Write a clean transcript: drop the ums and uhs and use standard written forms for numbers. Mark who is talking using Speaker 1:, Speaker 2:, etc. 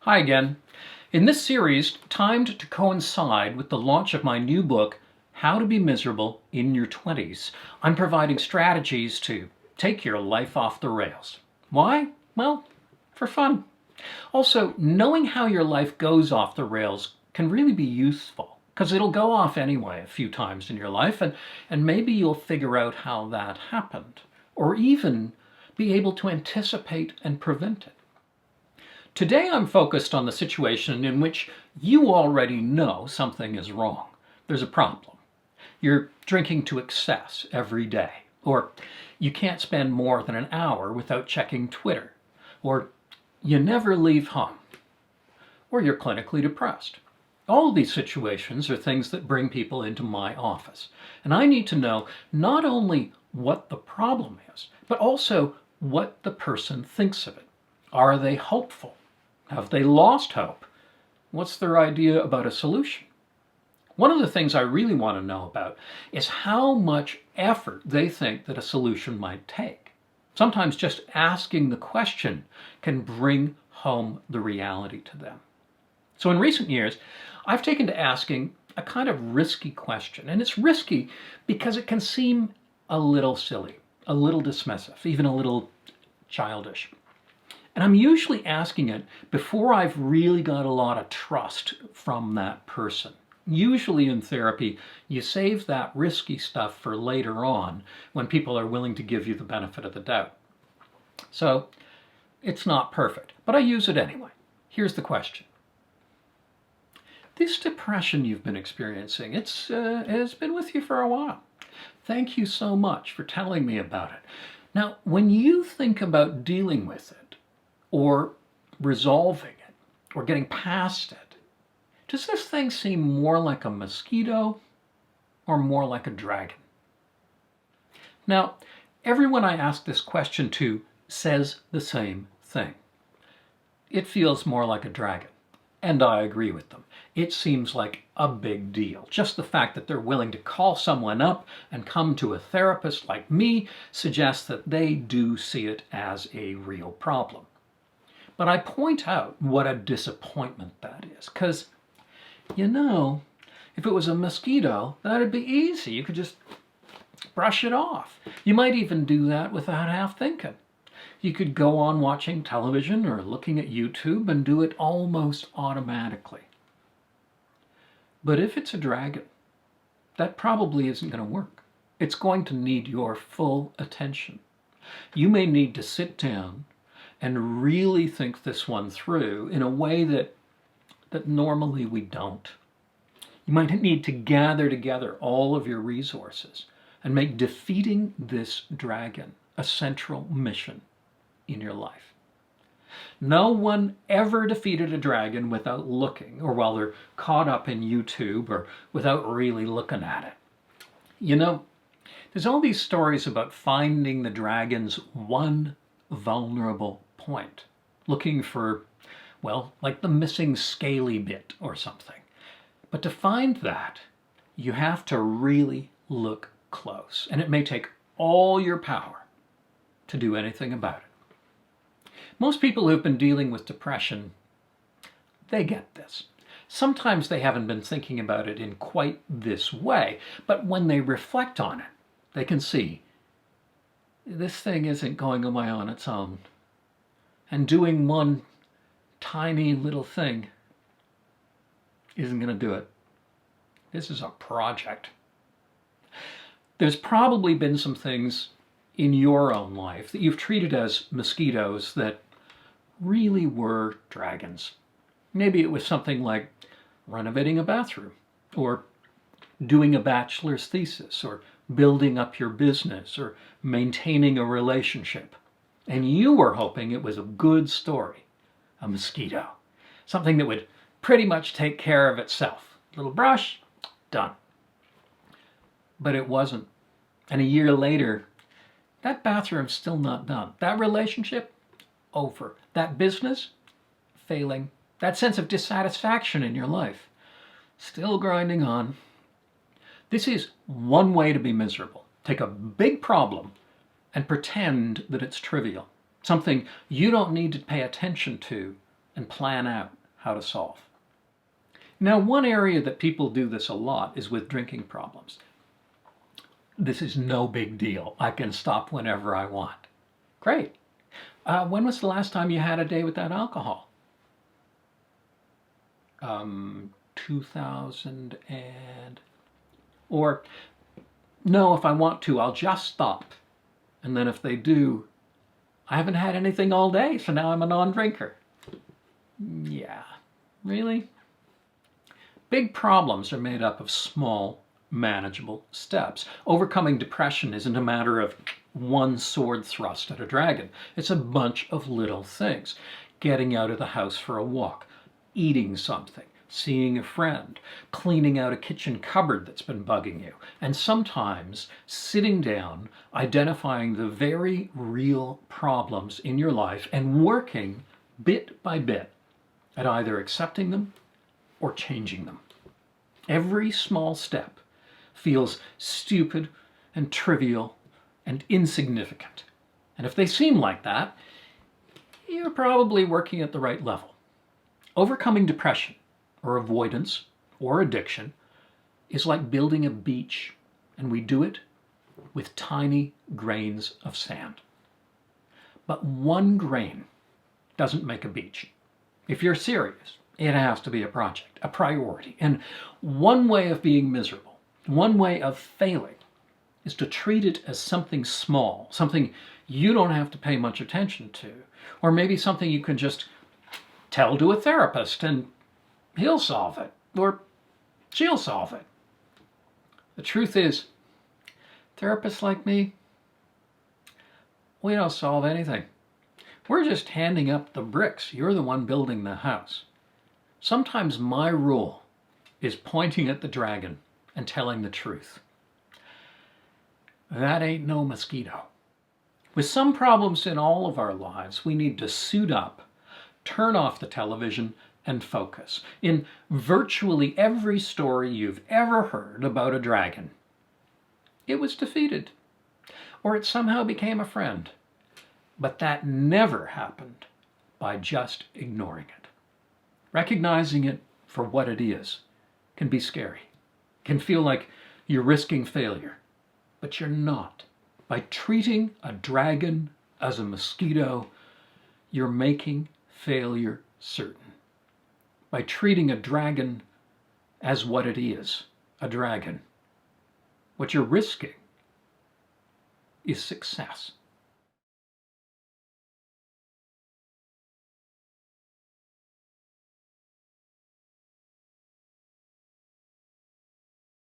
Speaker 1: Hi again. In this series, timed to coincide with the launch of my new book, How to Be Miserable in Your 20s, I'm providing strategies to take your life off the rails. Why? Well, for fun. Also, knowing how your life goes off the rails can really be useful because it'll go off anyway a few times in your life, and maybe you'll figure out how that happened, or even be able to anticipate and prevent it. Today I'm focused on the situation in which you already know something is wrong. There's a problem. You're drinking to excess every day, or you can't spend more than an hour without checking Twitter, or you never leave home, or you're clinically depressed. All of these situations are things that bring people into my office, and I need to know not only what the problem is, but also what the person thinks of it. Are they hopeful? Have they lost hope? What's their idea about a solution? One of the things I really want to know about is how much effort they think that a solution might take. Sometimes just asking the question can bring home the reality to them. So in recent years, I've taken to asking a kind of risky question. And it's risky because it can seem a little silly, a little dismissive, even a little childish. And I'm usually asking it before I've really got a lot of trust from that person. Usually in therapy, you save that risky stuff for later on when people are willing to give you the benefit of the doubt. So it's not perfect, but I use it anyway. Here's the question. This depression you've been experiencing, has been with you for a while. Thank you so much for telling me about it. Now, when you think about dealing with it, or resolving it, or getting past it, does this thing seem more like a mosquito or more like a dragon? Now, everyone I ask this question to says the same thing. It feels more like a dragon, and I agree with them. It seems like a big deal. Just the fact that they're willing to call someone up and come to a therapist like me suggests that they do see it as a real problem. But I point out what a disappointment that is, because, if it was a mosquito, that'd be easy. You could just brush it off. You might even do that without half thinking. You could go on watching television or looking at YouTube and do it almost automatically. But if it's a dragon, that probably isn't going to work. It's going to need your full attention. You may need to sit down and really think this one through in a way that normally we don't. You might need to gather together all of your resources and make defeating this dragon a central mission in your life. No one ever defeated a dragon without looking, or while they're caught up in YouTube, or without really looking at it. There's all these stories about finding the dragon's one vulnerable point, looking for, like the missing scaly bit or something. But to find that, you have to really look close, and it may take all your power to do anything about it. Most people who've been dealing with depression, they get this. Sometimes they haven't been thinking about it in quite this way, but when they reflect on it, they can see this thing isn't going away on its own. And doing one tiny little thing isn't going to do it. This is a project. There's probably been some things in your own life that you've treated as mosquitoes that really were dragons. Maybe it was something like renovating a bathroom, or doing a bachelor's thesis, or building up your business, or maintaining a relationship. And you were hoping it was a good story, a mosquito, something that would pretty much take care of itself. Little brush, done. But it wasn't. And a year later, that bathroom's still not done. That relationship, over. That business, failing. That sense of dissatisfaction in your life, still grinding on. This is one way to be miserable. Take a big problem and pretend that it's trivial, something you don't need to pay attention to and plan out how to solve. Now, one area that people do this a lot is with drinking problems. This is no big deal. I can stop whenever I want. Great. When was the last time you had a day without alcohol? 2000 and... Or, no, if I want to, I'll just stop. And then if they do, I haven't had anything all day, so now I'm a non-drinker. Yeah, really? Big problems are made up of small, manageable steps. Overcoming depression isn't a matter of one sword thrust at a dragon. It's a bunch of little things. Getting out of the house for a walk, eating something, seeing a friend, cleaning out a kitchen cupboard that's been bugging you, and sometimes sitting down, identifying the very real problems in your life and working bit by bit at either accepting them or changing them. Every small step feels stupid and trivial and insignificant. And if they seem like that, you're probably working at the right level. Overcoming depression or avoidance or addiction is like building a beach, and we do it with tiny grains of sand. But one grain doesn't make a beach. If you're serious, it has to be a project, a priority. And one way of being miserable, one way of failing, is to treat it as something small, something you don't have to pay much attention to, or maybe something you can just tell to a therapist and he'll solve it, or she'll solve it. The truth is, therapists like me, we don't solve anything. We're just handing up the bricks. You're the one building the house. Sometimes my role is pointing at the dragon and telling the truth. That ain't no mosquito. With some problems in all of our lives, we need to suit up, turn off the television, and focus. In virtually every story you've ever heard about a dragon, it was defeated, or it somehow became a friend. But that never happened by just ignoring it. Recognizing it for what it is can be scary. It can feel like you're risking failure, but you're not. By treating a dragon as a mosquito, you're making failure certain. By treating a dragon as what it is, a dragon, what you're risking is success.